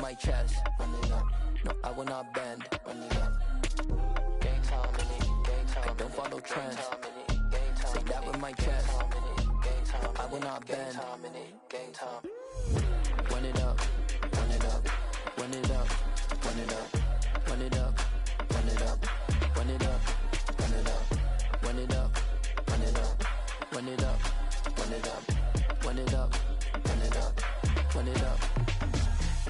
my chest. Run it up. No, I will not bend. Run it up. Gang time in it. Gang time. I don't follow trends. Say that with my chest. I will not bend. Gang time. Run it up. Run it up. Run it up. Run it up. Run it up. Run it up. Run it up. Run it up. Run it up. Run it up. Run it up. Run it up. Run it up. Run it up. Run it up.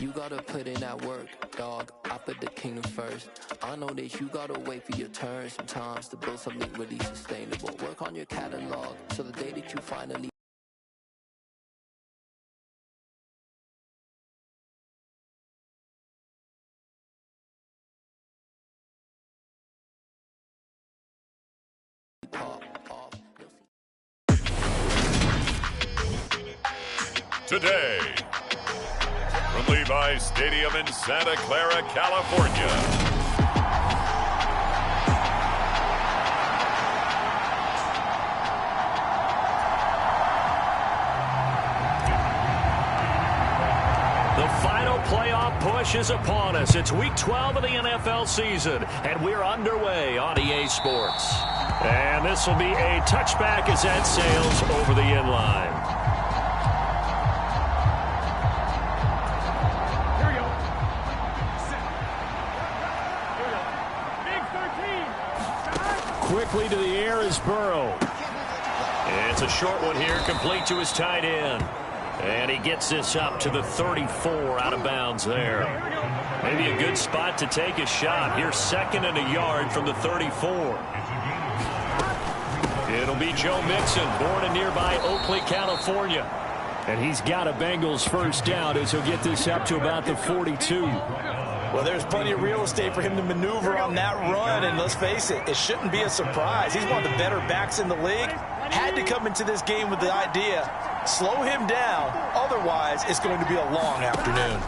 You gotta put in that work, dog. I put the kingdom first. I know that you gotta wait for your turn sometimes to build something really sustainable. Work on your catalog so the day that you finally pop off. Today, from Levi's Stadium in Santa Clara, California. The final playoff push is upon us. It's Week 12 of the NFL season, and we're underway on EA Sports. And this will be a touchback as that sails over the inline. Quickly to the air is Burrow. It's a short one here, complete to his tight end. And he gets this up to the 34 out of bounds there. Maybe a good spot to take a shot. Here's second and a yard from the 34. It'll be Joe Mixon, born in nearby Oakley, California. And he's got a Bengals first down as he'll get this up to about the 42. Well, there's plenty of real estate for him to maneuver on that run, and let's face it, it shouldn't be a surprise. He's one of the better backs in the league. Had to come into this game with the idea, slow him down, otherwise it's going to be a long afternoon.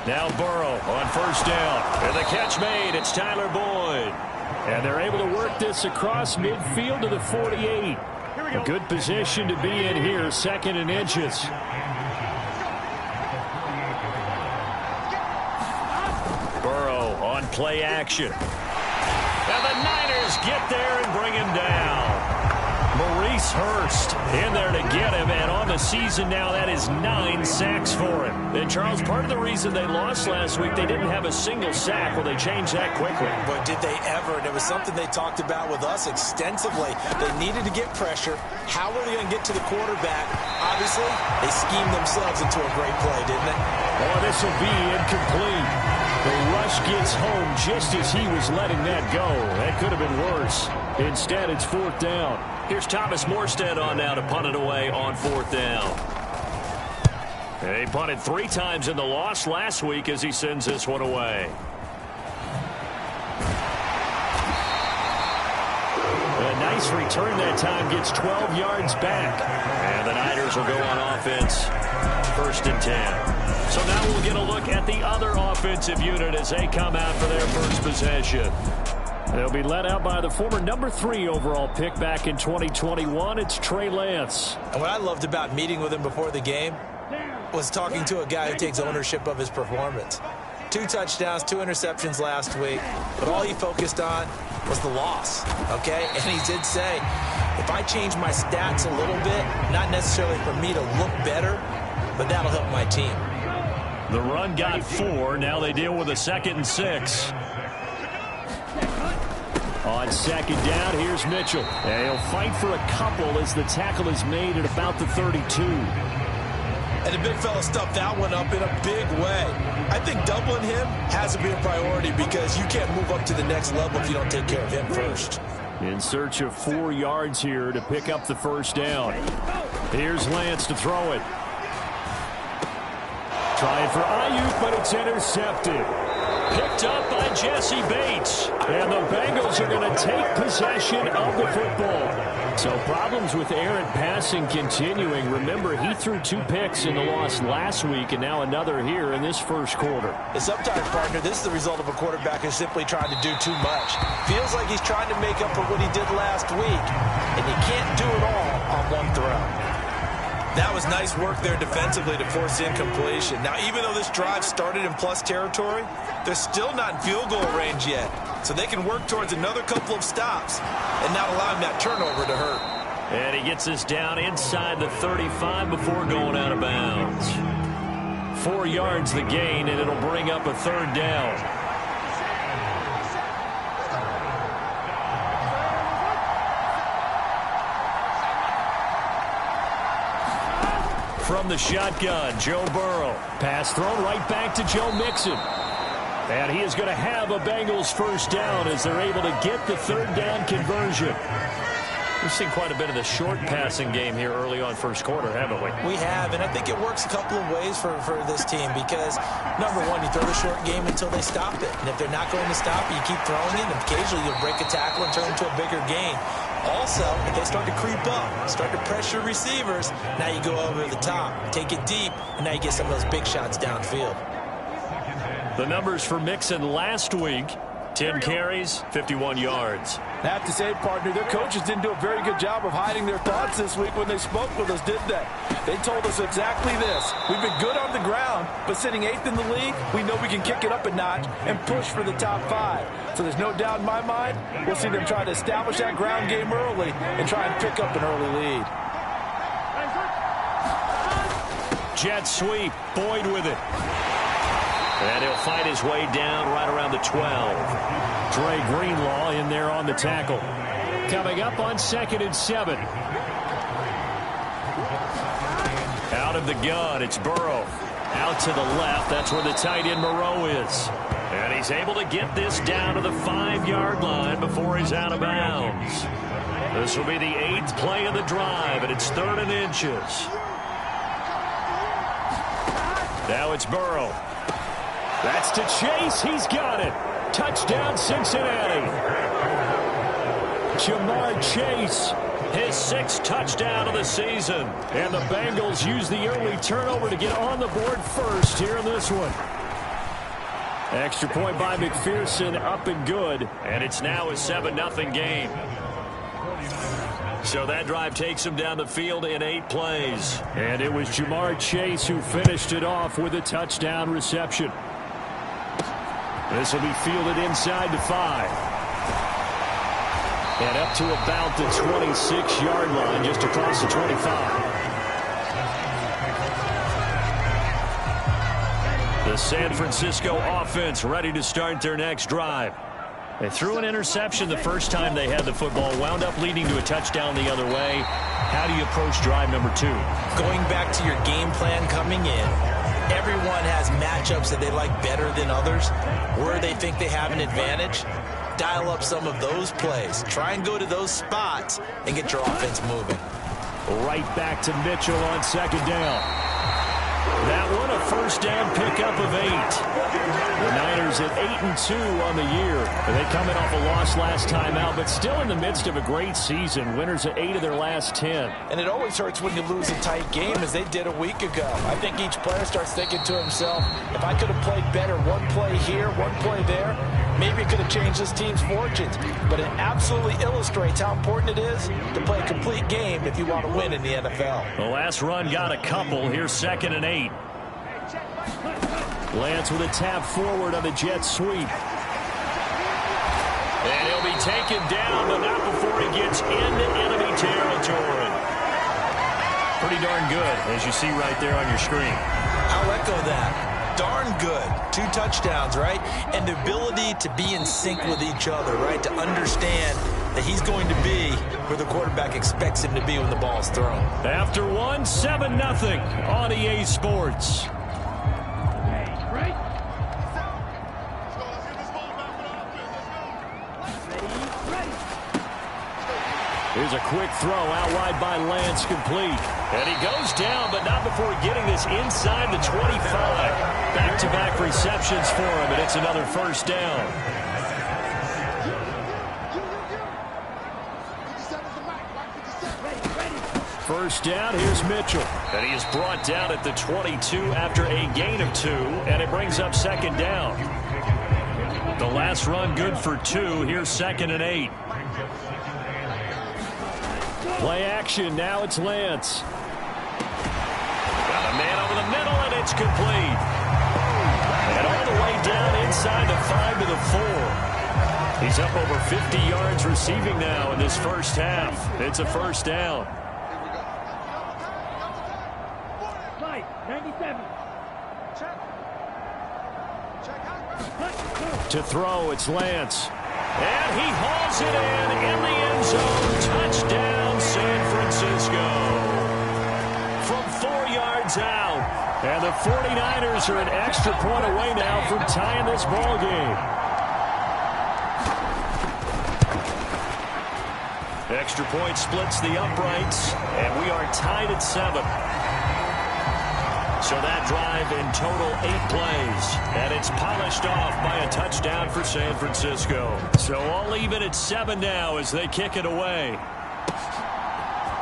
Now Burrow on first down, and the catch made. It's Tyler Boyd. And they're able to work this across midfield to the 48. A good position to be in here, second and inches. On play action. And the Niners get there and bring him down. Maurice Hurst in there to get him, and on the season now, that is 9 sacks for him. And Charles, part of the reason they lost last week, they didn't have a single sack. Well, they changed that quickly. But did they ever? And it was something they talked about with us extensively. They needed to get pressure. How were they going to get to the quarterback? Obviously, they schemed themselves into a great play, didn't they? Oh, this will be incomplete. The rush gets home just as he was letting that go. That could have been worse. Instead, it's fourth down. Here's Thomas Morstead on now to punt it away on fourth down. He punted 3 times in the loss last week as he sends this one away. A nice return that time, gets 12 yards back. And the Niners will go on offense, first and 10. So now we'll get a look at the other offensive unit as they come out for their first possession. They'll be led out by the former number 3 overall pick back in 2021. It's Trey Lance. And what I loved about meeting with him before the game was talking to a guy who takes ownership of his performance. 2 touchdowns, 2 interceptions last week, but all he focused on was the loss, okay? And he did say, if I change my stats a little bit, not necessarily for me to look better, but that'll help my team. The run got 4. Now they deal with a 2nd and 6. On second down, here's Mitchell. And he'll fight for a couple as the tackle is made at about the 32. And the big fella stuffed that one up in a big way. I think doubling him has to be a priority because you can't move up to the next level if you don't take care of him first. In search of 4 yards here to pick up the first down. Here's Lance to throw it. Trying for Ayuk, but it's intercepted. Picked up by Jesse Bates. And the Bengals are going to take possession of the football. So problems with errant passing continuing. Remember, he threw 2 picks in the loss last week and now another here in this first quarter. And sometimes, partner, this is the result of a quarterback who's simply trying to do too much. Feels like he's trying to make up for what he did last week. And you can't do it all on one throw. That was nice work there defensively to force the incompletion. Now, even though this drive started in plus territory, they're still not in field goal range yet. So they can work towards another couple of stops and not allowing that turnover to hurt. And he gets us down inside the 35 before going out of bounds. 4 yards the gain, and it'll bring up a third down. From the shotgun, Joe Burrow. Pass thrown right back to Joe Mixon. And he is going to have a Bengals first down as they're able to get the third down conversion. We've seen quite a bit of the short passing game here early on first quarter, haven't we? We have, and I think it works a couple of ways for this team because, number one, you throw the short game until they stop it. And if they're not going to stop it, you keep throwing it, and occasionally you'll break a tackle and turn it into a bigger gain. Also, if they start to creep up, start to pressure receivers, now you go over the top, take it deep, and now you get some of those big shots downfield. The numbers for Mixon last week, 10 carries, 51 yards. I have to say, partner, their coaches didn't do a very good job of hiding their thoughts this week when they spoke with us, did they? They told us exactly this. We've been good on the ground, but sitting 8th in the league, we know we can kick it up a notch and push for the top 5. So there's no doubt in my mind, we'll see them try to establish that ground game early and try and pick up an early lead. Jet sweep, Boyd with it. And he'll fight his way down right around the 12. Dre Greenlaw in there on the tackle. Coming up on 2nd and 7. Out of the gun, it's Burrow. Out to the left, that's where the tight end Moreau is. And he's able to get this down to the 5-yard line before he's out of bounds. This will be the 8th play of the drive, and it's 3rd and inches. Now it's Burrow. That's to Chase. He's got it. Touchdown, Cincinnati. Jamar Chase, his 6th touchdown of the season. And the Bengals use the early turnover to get on the board first here in this one. Extra point by McPherson, up and good. And it's now a 7-0 game. So that drive takes him down the field in 8 plays. And it was Jamar Chase who finished it off with a touchdown reception. This will be fielded inside the 5. And up to about the 26-yard line, just across the 25. The San Francisco offense ready to start their next drive. They threw an interception the first time they had the football, wound up leading to a touchdown the other way. How do you approach drive number 2? Going back to your game plan coming in, everyone has matchups that they like better than others, where they think they have an advantage. Dial up some of those plays. Try and go to those spots and get your offense moving. Right back to Mitchell on 2nd down. That one a first down pickup of 8. The Niners at 8-2 on the year. They coming off a loss last time out, but still in the midst of a great season. Winners at 8 of their last 10. And it always hurts when you lose a tight game, as they did a week ago. I think each player starts thinking to himself, if I could have played better one play here, one play there, maybe it could have changed this team's fortunes. But it absolutely illustrates how important it is to play a complete game if you want to win in the NFL. The last run got a couple. Here's 2nd and 8. Lance with a tap forward on the jet sweep. And he'll be taken down, but not before he gets into enemy territory. Pretty darn good, as you see right there on your screen. I'll echo that. Darn good. 2 touchdowns, right? And the ability to be in sync with each other, right? To understand that he's going to be where the quarterback expects him to be when the ball's thrown. After 1, 7-0 on EA Sports. Here's a quick throw out wide by Lance, complete. And he goes down, but not before getting this inside the 25. Back-to-back receptions for him, and it's another first down. First down, here's Mitchell. And he is brought down at the 22 after a gain of 2, and it brings up 2nd down. The last run good for 2. Here's 2nd and 8. Play action. Now it's Lance. Man over the middle, and it's complete. And all the way down inside the 5 to the 4. He's up over 50 yards receiving now in this first half. It's a first down. 97. To throw, it's Lance. And he hauls it in the end zone. Touchdown, San Francisco. From 4 yards out. And the 49ers are an extra point away now from tying this ball game. Extra point splits the uprights, and we are tied at 7. So that drive in total 8 plays, and it's polished off by a touchdown for San Francisco. So all even at 7 now as they kick it away.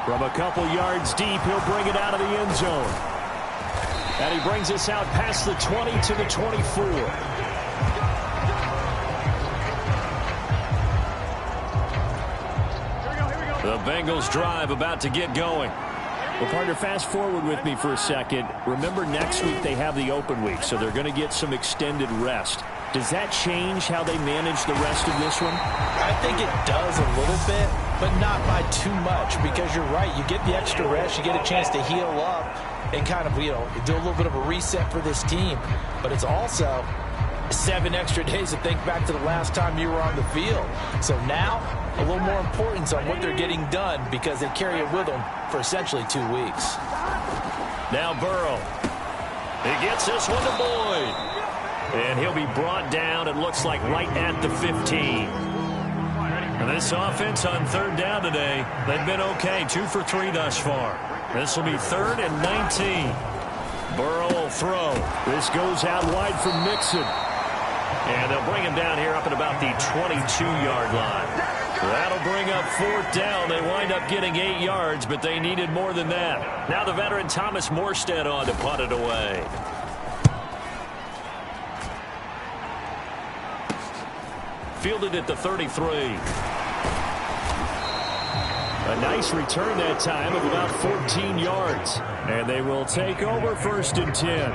From a couple yards deep, he'll bring it out of the end zone. And he brings us out past the 20 to the 24. The Bengals drive about to get going. Well, partner, fast forward with me for a second. Remember, next week they have the open week, so they're going to get some extended rest. Does that change how they manage the rest of this one? I think it does a little bit, but not by too much, because you're right. You get the extra rest, you get a chance to heal up and kind of, do a little bit of a reset for this team. But it's also 7 extra days to think back to the last time you were on the field. So now, a little more importance on what they're getting done because they carry it with them for essentially 2 weeks. Now Burrow. He gets this one to Boyd. And he'll be brought down, it looks like, right at the 15. And this offense on 3rd down today, they've been okay. 2 for 3 thus far. This will be 3rd and 19. Burrow will throw. This goes out wide from Mixon. And they'll bring him down here up at about the 22-yard line. That'll bring up 4th down. They wind up getting 8 yards, but they needed more than that. Now the veteran Thomas Morstead on to punt it away. Fielded at the 33. A nice return that time of about 14 yards. And they will take over 1st and 10.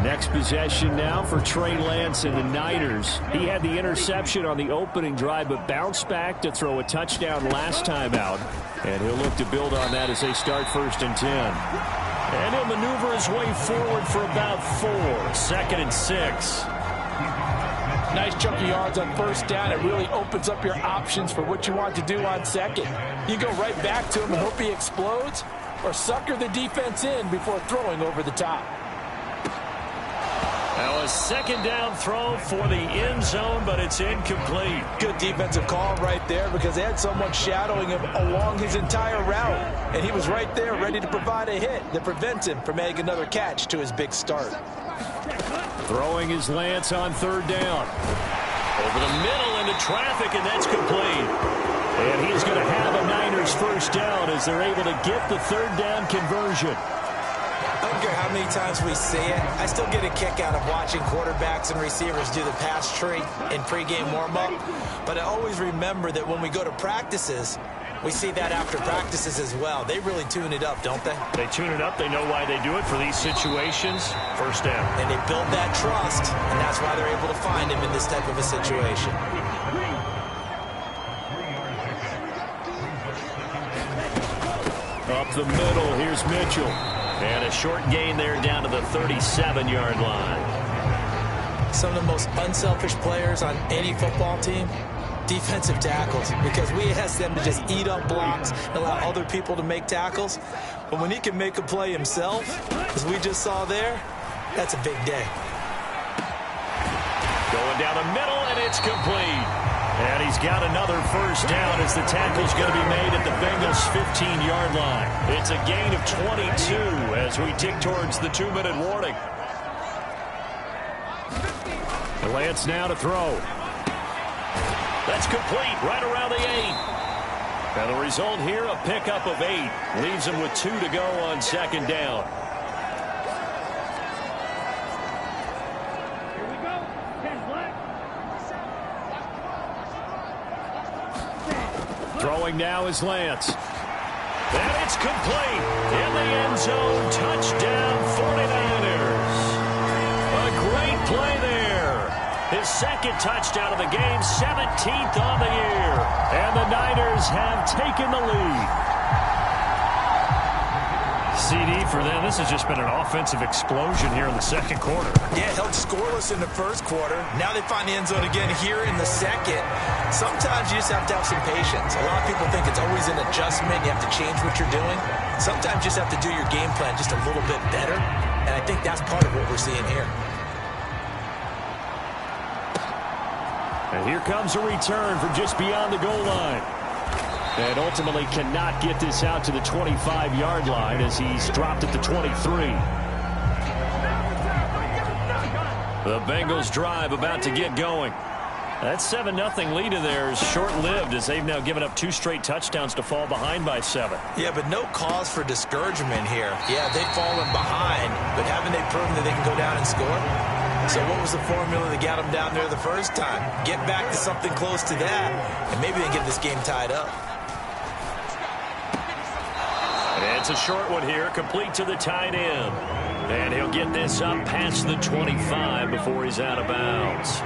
Next possession now for Trey Lance and the Niners. He had the interception on the opening drive, but bounced back to throw a touchdown last time out. And he'll look to build on that as they start 1st and 10. And he'll maneuver his way forward for about 4. 2nd and 6. Nice chunk of yards on 1st down. It really opens up your options for what you want to do on 2nd. You go right back to him and hope he explodes, or sucker the defense in before throwing over the top. Now a 2nd down throw for the end zone, but it's incomplete. Good defensive call right there because they had someone shadowing him along his entire route. And he was right there ready to provide a hit that prevents him from making another catch to his big start. Throwing his Lance on 3rd down. Over the middle into traffic, and that's complete. And he's going to have a Niners 1st down as they're able to get the 3rd down conversion. I don't care how many times we see it. I still get a kick out of watching quarterbacks and receivers do the pass tree in pregame warm-up. But I always remember that when we go to practices, we see that after practices as well. They really tune it up, don't they? They tune it up. They know why they do it for these situations. 1st down. And they build that trust, and that's why they're able to find him in this type of a situation. Up the middle, here's Mitchell. And a short gain there down to the 37-yard line. Some of the most unselfish players on any football team, defensive tackles, because we ask them to just eat up blocks and allow other people to make tackles. But when he can make a play himself, as we just saw there, that's a big day. Going down the middle, and it's complete. And he's got another 1st down as the tackle's going to be made at the Bengals' 15-yard line. It's a gain of 22 as we tick towards the 2-minute warning. Lance now to throw. That's complete right around the 8. And the result here, a pickup of 8. Leaves him with 2 to go on 2nd down. Throwing now is Lance. And It's complete. In the end zone. Touchdown 49ers. A great play there. His second touchdown of the game, 17th on the year. And the Niners have taken the lead. CD for them. This has just been an offensive explosion here in the second quarter. Yeah, held scoreless in the first quarter. Now they find the end zone again here in the second. Sometimes you just have to have some patience. A lot of people think it's always an adjustment. You have to change what you're doing. Sometimes you just have to do your game plan just a little bit better. And I think that's part of what we're seeing here. And here comes a return from just beyond the goal line. And ultimately cannot get this out to the 25-yard line as he's dropped at the 23. The Bengals drive about to get going. That 7-0 lead of theirs short-lived as they've now given up 2 straight touchdowns to fall behind by 7. Yeah, but no cause for discouragement here. Yeah, they've fallen behind, but haven't they proven that they can go down and score? So what was the formula that got them down there the first time? Get back to something close to that, and maybe they get this game tied up. It's a short one here, complete to the tight end. And he'll get this up past the 25 before he's out of bounds.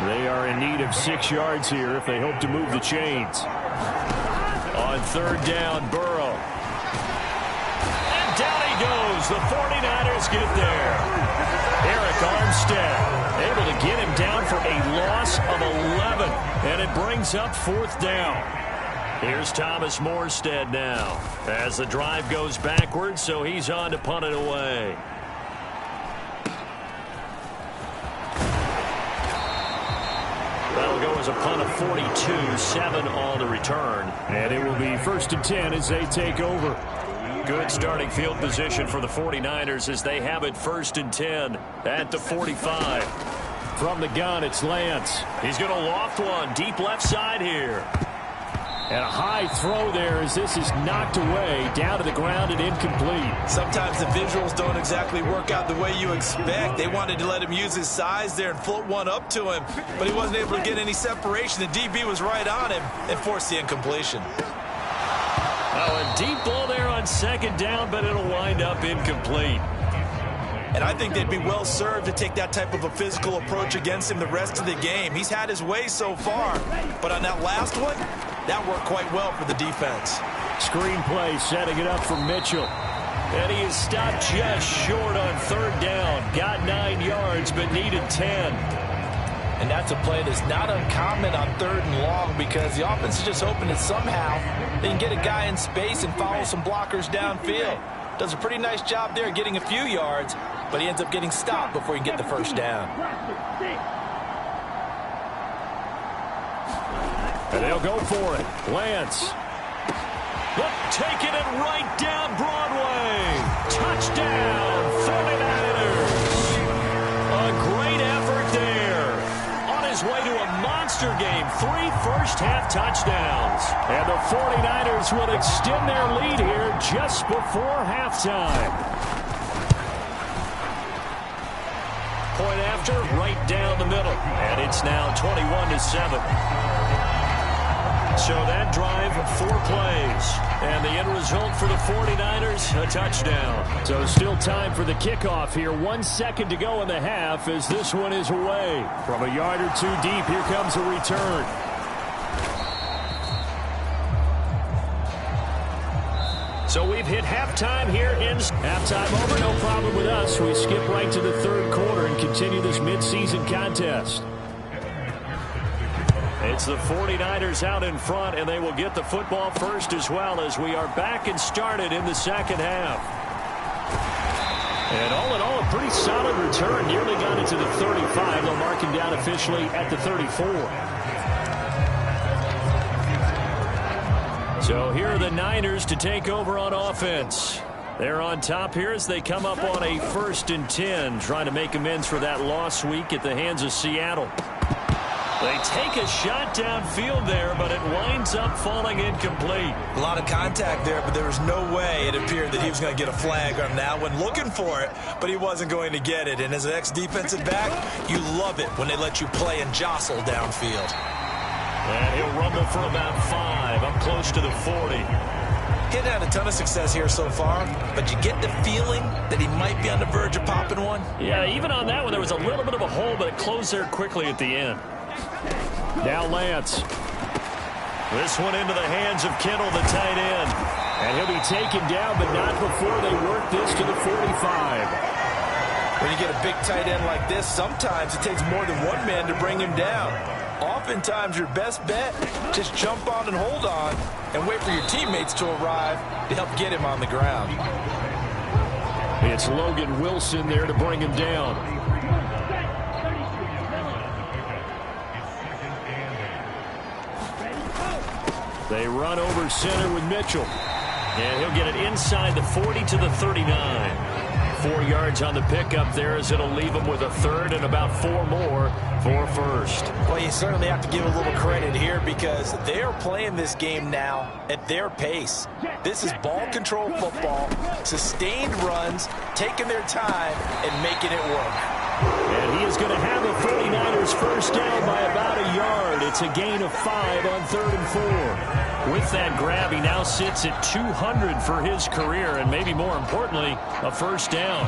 They are in need of 6 yards here if they hope to move the chains. On third down, Burrow. And down he goes. The 49ers get there. Eric Armstead able to get him down for a loss of 11. And it brings up fourth down. Here's Thomas Morstead now as the drive goes backwards, so he's on to punt it away. That'll go as a punt of 42, 7 on the return. And it will be 1st and 10 as they take over. Good starting field position for the 49ers as they have it 1st and 10 at the 45. From the gun, it's Lance. He's going to loft one deep left side here. And a high throw there as this is knocked away, down to the ground and incomplete. Sometimes the visuals don't exactly work out the way you expect. They wanted to let him use his size there and float one up to him, but he wasn't able to get any separation. The DB was right on him and forced the incompletion. Oh, a deep ball there on second down, but it'll wind up incomplete. And I think they'd be well served to take that type of a physical approach against him the rest of the game. He's had his way so far, but on that last one, that worked quite well for the defense. Screen play setting it up for Mitchell. And he is stopped just short on third down. Got 9 yards, but needed 10. And that's a play that's not uncommon on 3rd and long because the offense is just hoping that somehow they can get a guy in space and follow some blockers downfield. Does a pretty nice job there getting a few yards, but he ends up getting stopped before he can get the first down. And they'll go for it. Lance. Taking it right down Broadway. Touchdown, 49ers. A great effort there. On his way to a monster game. 3 first-half touchdowns. And the 49ers will extend their lead here just before halftime. Point after, right down the middle. And it's now 21-7. So that drive, 4 plays. And the end result for the 49ers, a touchdown. So still time for the kickoff here. 1 second to go in the half as this one is away. From a yard or 2 deep, here comes a return. So we've hit halftime here in halftime over. No problem with us. We skip right to the 3rd quarter and continue this midseason contest. It's the 49ers out in front, and they will get the football first as well as we are back and started in the second half. And all in all, a pretty solid return. Nearly got it to the 35. They'll mark him down officially at the 34. So here are the Niners to take over on offense. They're on top here as they come up on a 1st and 10, trying to make amends for that loss week at the hands of Seattle. They take a shot downfield there, but it winds up falling incomplete. A lot of contact there, but there was no way it appeared that he was going to get a flag on that one. Looking for it, but he wasn't going to get it. And as an ex-defensive back, you love it when they let you play and jostle downfield. And he'll rumble for about 5, up close to the 40. He hadn't had a ton of success here so far, but you get the feeling that he might be on the verge of popping one. Yeah, even on that one, there was a little bit of a hole, but it closed there quickly at the end. Now Lance. This one into the hands of Kittle, the tight end. And he'll be taken down, but not before they work this to the 45. When you get a big tight end like this, sometimes it takes more than one man to bring him down. Oftentimes, your best bet, just jump on and hold on and wait for your teammates to arrive to help get him on the ground. It's Logan Wilson there to bring him down. They run over center with Mitchell. And he'll get it inside the 40 to the 39. 4 yards on the pickup there as it'll leave him with a third and about 4 more for first. Well, you certainly have to give a little credit here because they're playing this game now at their pace. This is ball control football, sustained runs, taking their time and making it work. And he is going to have a 49ers first down by about a yard. It's a gain of 5 on 3rd and 4. With that grab, he now sits at 200 for his career, and maybe more importantly, a first down.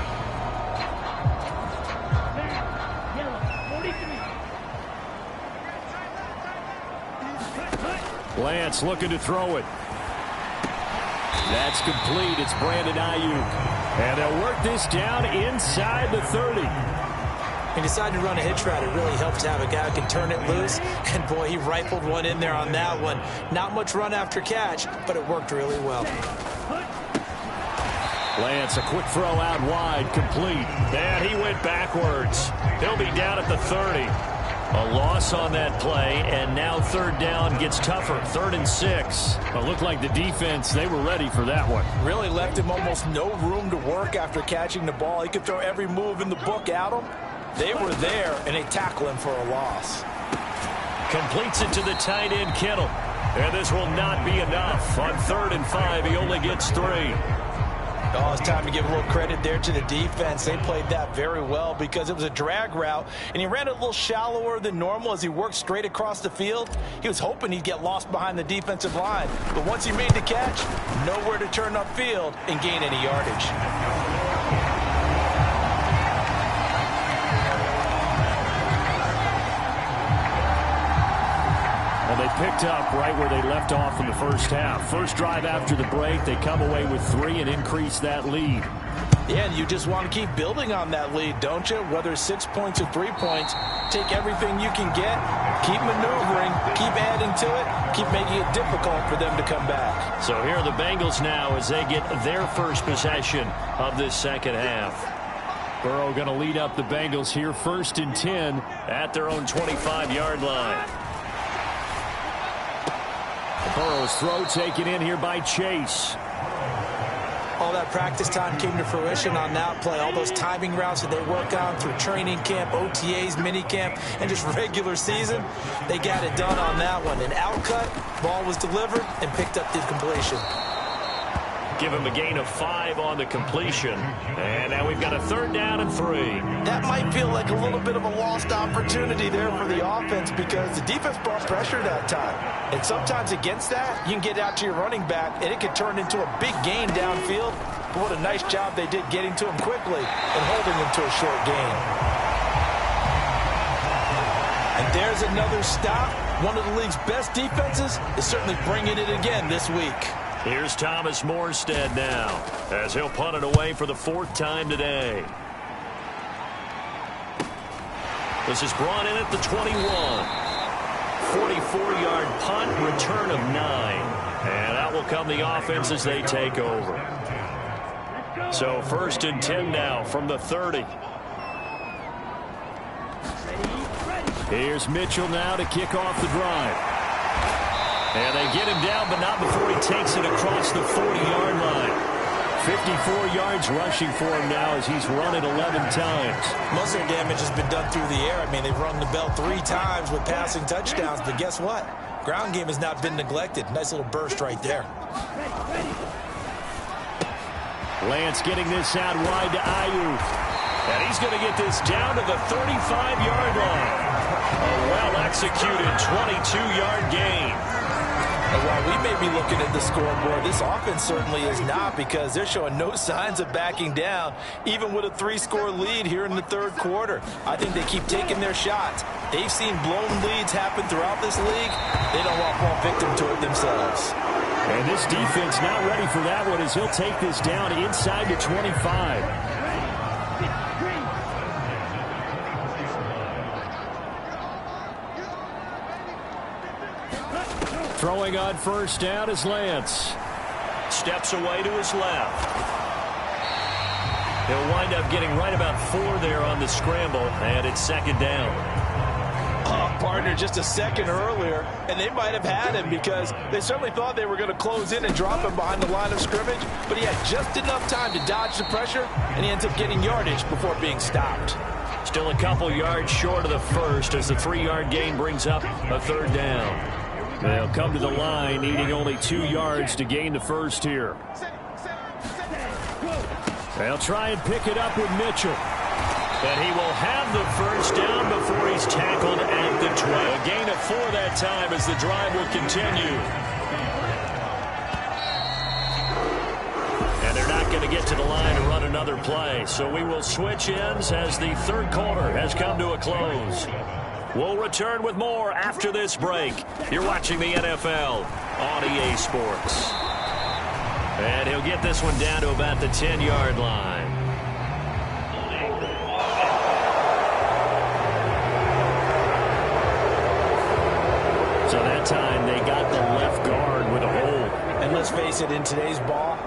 Lance looking to throw it. That's complete. It's Brandon Ayuk. And they'll work this down inside the 30. He decided to run a hitch route. It really helps to have a guy who can turn it loose. And, boy, he rifled one in there on that one. Not much run after catch, but it worked really well. Lance, a quick throw out wide, complete. And he went backwards. He'll be down at the 30. A loss on that play, and now 3rd down gets tougher. 3rd and 6. It looked like the defense, they were ready for that one. Really left him almost no room to work after catching the ball. He could throw every move in the book at him. They were there, and they tackle him for a loss. Completes it to the tight end, Kittle. And this will not be enough. On 3rd and 5, he only gets 3. Oh, it's time to give a little credit there to the defense. They played that very well because it was a drag route, and he ran it a little shallower than normal as he worked straight across the field. He was hoping he'd get lost behind the defensive line, but once he made the catch, nowhere to turn upfield and gain any yardage. Well, they picked up right where they left off in the first half. First drive after the break, they come away with 3 and increase that lead. Yeah, and you just want to keep building on that lead, don't you? Whether 6 points or 3 points, take everything you can get, keep maneuvering, keep adding to it, keep making it difficult for them to come back. So here are the Bengals now as they get their first possession of this second half. Burrow going to lead up the Bengals here, 1st and 10 at their own 25-yard line. Burrow's throw taken in here by Chase. All that practice time came to fruition on that play. All those timing routes that they work on through training camp, OTAs, minicamp, and just regular season, they got it done on that one. An outcut, ball was delivered, and picked up the completion. Give him a gain of 5 on the completion. And now we've got a 3rd down and 3. That might feel like a little bit of a lost opportunity there for the offense because the defense brought pressure that time. And sometimes against that, you can get out to your running back, and it could turn into a big gain downfield. But what a nice job they did getting to him quickly and holding him to a short gain. And there's another stop. One of the league's best defenses is certainly bringing it again this week. Here's Thomas Morstead now as he'll punt it away for the 4th time today. This is brought in at the 21. 44-yard punt, return of 9. And out will come the offense as they take over. So 1st and 10 now from the 30. Here's Mitchell now to kick off the drive. And they get him down, but not before he takes it across the 40-yard line. 54 yards rushing for him now as he's run it 11 times. Most of their damage has been done through the air. I mean, they've rung the bell 3 times with passing touchdowns, but guess what? Ground game has not been neglected. Nice little burst right there. Lance getting this out wide to Ayuk. And he's going to get this down to the 35-yard line. A well-executed 22-yard gain. And while we may be looking at the scoreboard, this offense certainly is not, because they're showing no signs of backing down, even with a 3-score lead here in the third quarter. I think they keep taking their shots. They've seen blown leads happen throughout this league. They don't want to fall victim to it themselves. And this defense not ready for that one, as he'll take this down inside the 25. Throwing on first down is Lance. Steps away to his left. He'll wind up getting right about 4 there on the scramble, and it's second down. Oh, partner, just a second earlier, and they might have had him, because they certainly thought they were going to close in and drop him behind the line of scrimmage, but he had just enough time to dodge the pressure, and he ends up getting yardage before being stopped. Still a couple yards short of the first, as the 3-yard gain brings up a third down. They'll come to the line, needing only 2 yards to gain the first here. They'll try and pick it up with Mitchell. And he will have the first down before he's tackled at the 12. A gain of 4 that time, as the drive will continue. And they're not going to get to the line to run another play. So we will switch ends as the third quarter has come to a close. We'll return with more after this break. You're watching the NFL on EA Sports. And he'll get this one down to about the 10-yard line. So that time they got the left guard with a hold. And let's face it, in today's ball,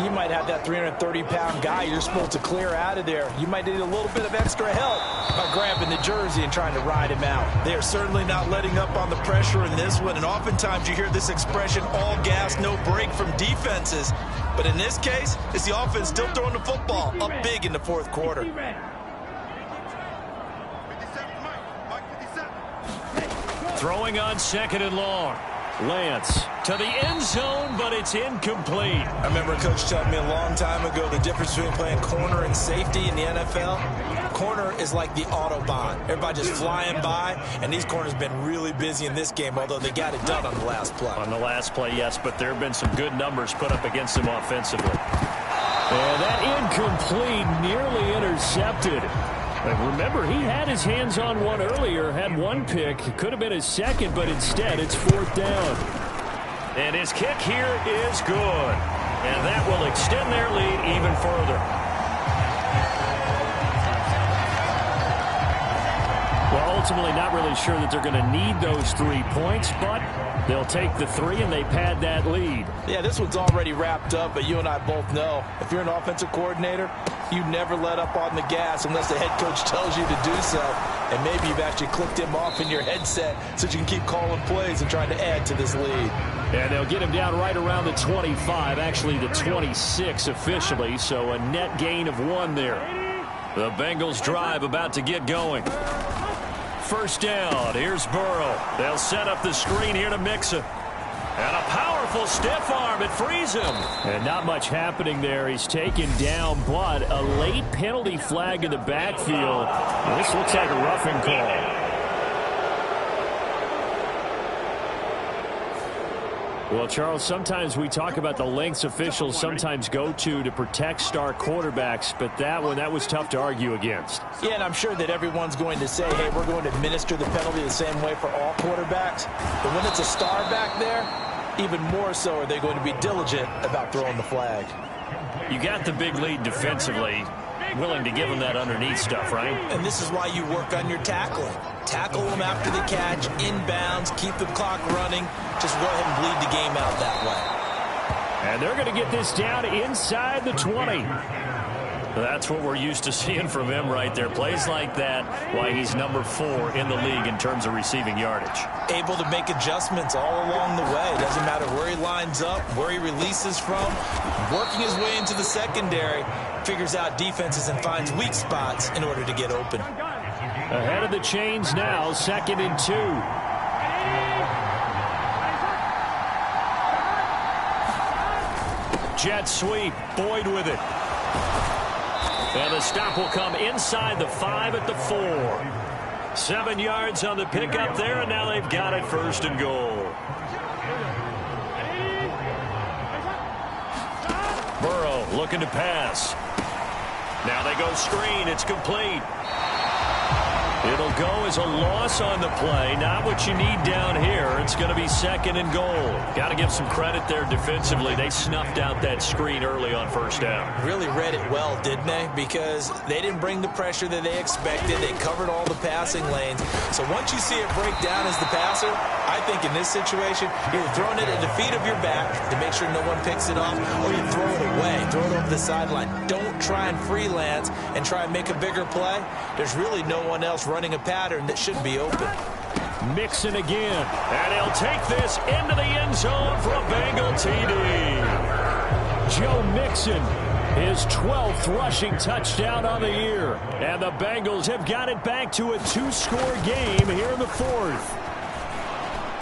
you might have that 330-pound guy you're supposed to clear out of there. You might need a little bit of extra help by grabbing the jersey and trying to ride him out. They are certainly not letting up on the pressure in this one, and oftentimes you hear this expression, all gas, no break, from defenses. But in this case, it's the offense still throwing the football up big in the fourth quarter. Throwing on second and long. Lance to the end zone, but it's incomplete. I remember a coach telling me a long time ago the difference between playing corner and safety in the NFL. Corner is like the Autobahn. Everybody just flying by, and these corners have been really busy in this game, although they got it done on the last play. On the last play, yes, but there have been some good numbers put up against them offensively. And that incomplete, nearly intercepted. Remember, he had his hands on one earlier, had one pick. It could have been his second, but instead it's fourth down. And his kick here is good. And that will extend their lead even further. Well, ultimately not really sure that they're going to need those 3 points, but they'll take the 3 and they pad that lead. Yeah, this one's already wrapped up, but you and I both know if you're an offensive coordinator, you never let up on the gas unless the head coach tells you to do so. And maybe you've actually clicked him off in your headset so you can keep calling plays and trying to add to this lead. And they'll get him down right around the 25, actually the 26 officially, so a net gain of 1 there. The Bengals drive about to get going. First down, here's Burrow. They'll set up the screen here to Mixon. And a powerful stiff arm, it frees him. And not much happening there. He's taken down, but a late penalty flag in the backfield. This looks like a roughing call. Well, Charles, sometimes we talk about the lengths officials sometimes go to protect star quarterbacks, but that one, that was tough to argue against. Yeah, and I'm sure that everyone's going to say, hey, we're going to administer the penalty the same way for all quarterbacks. But when it's a star back there, even more so are they going to be diligent about throwing the flag. You got the big lead defensively, willing to give them that underneath stuff, right? And this is why you work on your tackling. Tackle them after the catch, inbounds, keep the clock running. Just go ahead and bleed the game out that way. And they're going to get this down inside the 20. That's what we're used to seeing from him right there. Plays like that, why he's number 4 in the league in terms of receiving yardage. Able to make adjustments all along the way. Doesn't matter where he lines up, where he releases from. Working his way into the secondary, figures out defenses and finds weak spots in order to get open. Ahead of the chains now, 2nd and 2. Jet sweep, Boyd with it. And the stop will come inside the 5 at the 4. 7 yards on the pickup there, and now they've got it 1st and goal. looking to pass. Now they go screen. It's complete. It'll go as a loss on the play. Not what you need down here. It's going to be second and goal. Got to give some credit there defensively. They snuffed out that screen early on first down. Really read it well, didn't they? Because they didn't bring the pressure that they expected. They covered all the passing lanes. So once you see it break down as the passer, I think in this situation, you're throwing it at the feet of your back to make sure no one picks it off, or you throw it away, throw it over the sideline. Don't try and freelance and try and make a bigger play. There's really no one else running a pattern that should be open. Mixon again, and he'll take this into the end zone for a Bengal TD. Joe Mixon, his 12th rushing touchdown on the year. And the Bengals have got it back to a 2-score game here in the fourth.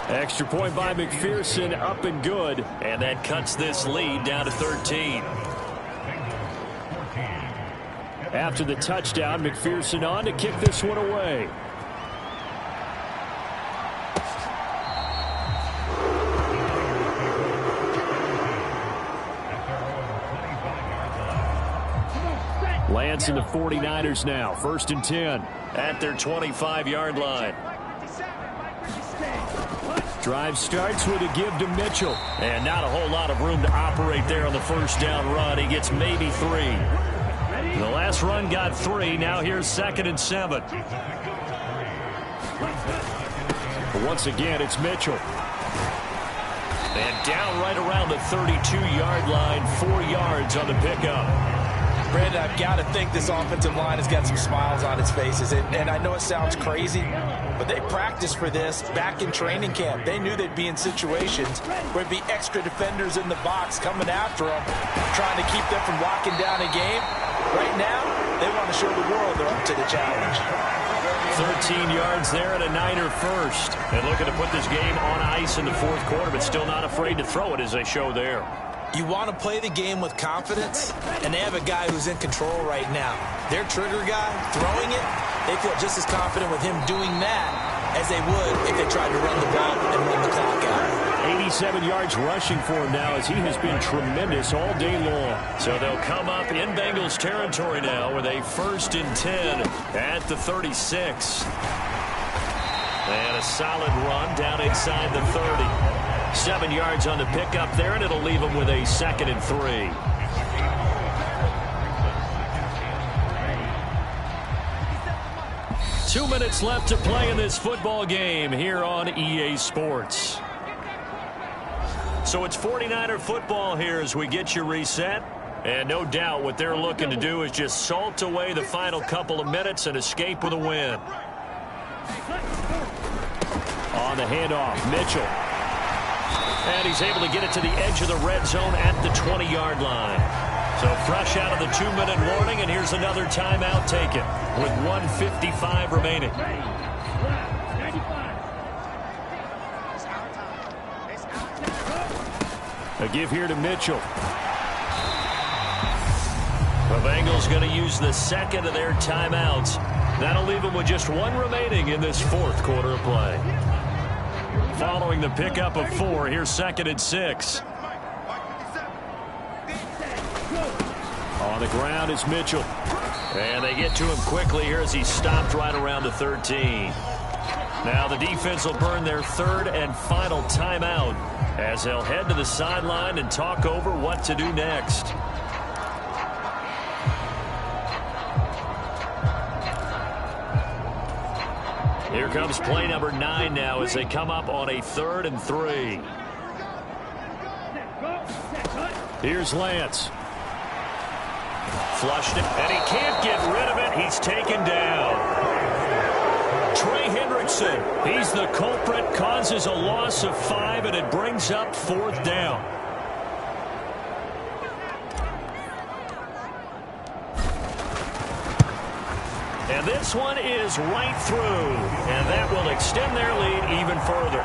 Extra point by McPherson, up and good. And that cuts this lead down to 13. After the touchdown, McPherson on to kick this one away. Lance and the 49ers now. 1st and 10 at their 25-yard line. Drive starts with a give to Mitchell. And not a whole lot of room to operate there on the first down run. He gets maybe 3. The last run got 3. Now here's 2nd and 7. Once again, it's Mitchell. And down right around the 32-yard line. 4 yards on the pickup. Brandon, I've got to think this offensive line has got some smiles on its faces. And I know it sounds crazy, but they practiced for this back in training camp. They knew they'd be in situations where there'd be extra defenders in the box coming after them, trying to keep them from locking down a game. Right now, they want to show the world they're up to the challenge. 13 yards there and a Niner first. And looking to put this game on ice in the fourth quarter, but still not afraid to throw it as they show there. You want to play the game with confidence, and they have a guy who's in control right now. Their trigger guy, throwing it, they feel just as confident with him doing that as they would if they tried to run the ball and run the clock out. 87 yards rushing for him now as he has been tremendous all day long. So they'll come up in Bengals territory now with a 1st and 10 at the 36. And a solid run down inside the 30. 7 yards on the pickup there, and it'll leave them with a 2nd and 3. Two minutes left to play in this football game here on EA Sports. So it's 49er football here as we get you reset. And no doubt what they're looking to do is just salt away the final couple of minutes and escape with a win. On the handoff, Mitchell. And he's able to get it to the edge of the red zone at the 20-yard line. So fresh out of the 2-minute warning, and here's another timeout taken with 1:55 remaining. A give here to Mitchell. The Bengals going to use the second of their timeouts. That'll leave them with just 1 remaining in this fourth quarter of play. Following the pickup of 4, here's 2nd and 6. On the ground is Mitchell. And they get to him quickly here as he stopped right around the 13. Now the defense will burn their 3rd and final timeout as they'll head to the sideline and talk over what to do next. Here comes play number 9 now as they come up on a 3rd and 3. Here's Lance. Flushed it, and he can't get rid of it. He's taken down. Trey Hendrickson, he's the culprit, causes a loss of 5, and it brings up 4th down. And this one is right through, and that will extend their lead even further.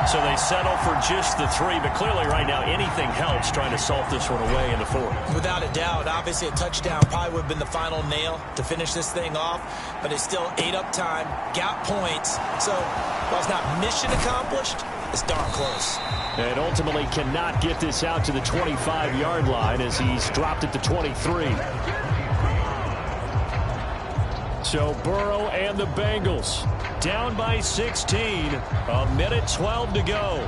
So they settle for just the 3, but clearly right now anything helps trying to salt this one away in the 4th. Without a doubt, obviously a touchdown probably would have been the final nail to finish this thing off, but it's still ate up time, got points. So while it's not mission accomplished, It's darn close. And ultimately cannot get this out to the 25-yard line as he's dropped it to 23. So Burrow and the Bengals down by 16. A minute 12 to go.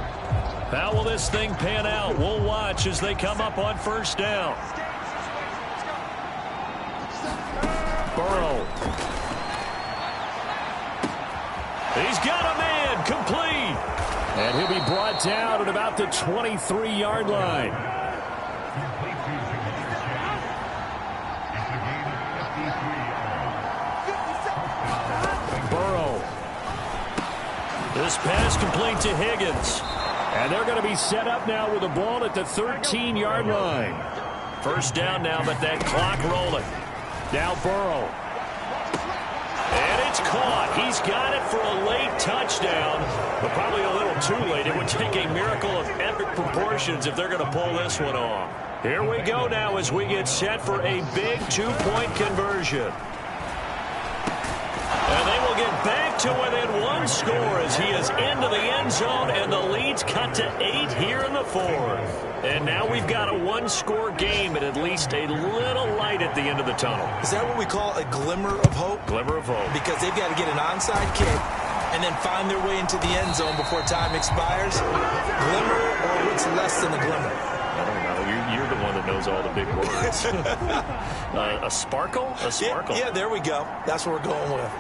How will this thing pan out? We'll watch as they come up on first down. Burrow. He's got a man complete. And he'll be brought down at about the 23-yard line. Burrow. This pass complete to Higgins. And they're going to be set up now with the ball at the 13-yard line. First down now, but that clock rolling. Now Burrow. And it's caught. He's got it for a late touchdown, but probably a little too late. It would take a miracle of epic proportions if they're going to pull this one off. Here we go now as we get set for a big two-point conversion. And they will get back to within one score as he is into the end zone, and the lead's cut to 8 here in the fourth. And now we've got a one-score game and at least a little light at the end of the tunnel. Is that what we call a glimmer of hope? Glimmer of hope. Because they've got to get an onside kick and then find their way into the end zone before time expires. Glimmer, or what's less than a glimmer? I don't know. You're the one that knows all the big words. A sparkle? A sparkle. Yeah, there we go. That's what we're going with.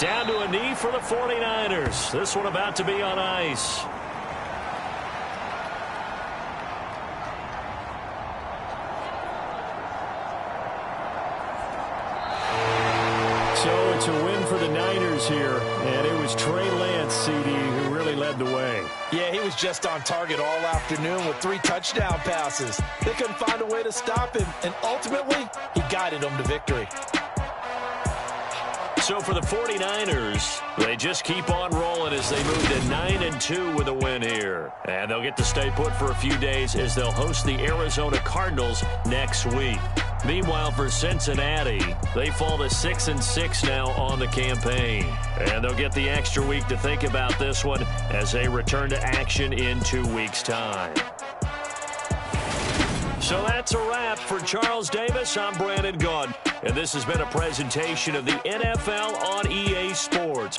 Down to a knee for the 49ers. This one about to be on ice. So it's a win for the Niners here, and it was Trey Lance, CD, who really led the way. Yeah, he was just on target all afternoon with 3 touchdown passes. They couldn't find a way to stop him, and ultimately, he guided them to victory. So for the 49ers, they just keep on rolling as they move to 9-2 with a win here. And they'll get to stay put for a few days as they'll host the Arizona Cardinals next week. Meanwhile, for Cincinnati, they fall to 6-6 now on the campaign. And they'll get the extra week to think about this one as they return to action in 2 weeks' time. So that's a wrap. For Charles Davis, I'm Brandon Gaudin. And this has been a presentation of the NFL on EA Sports.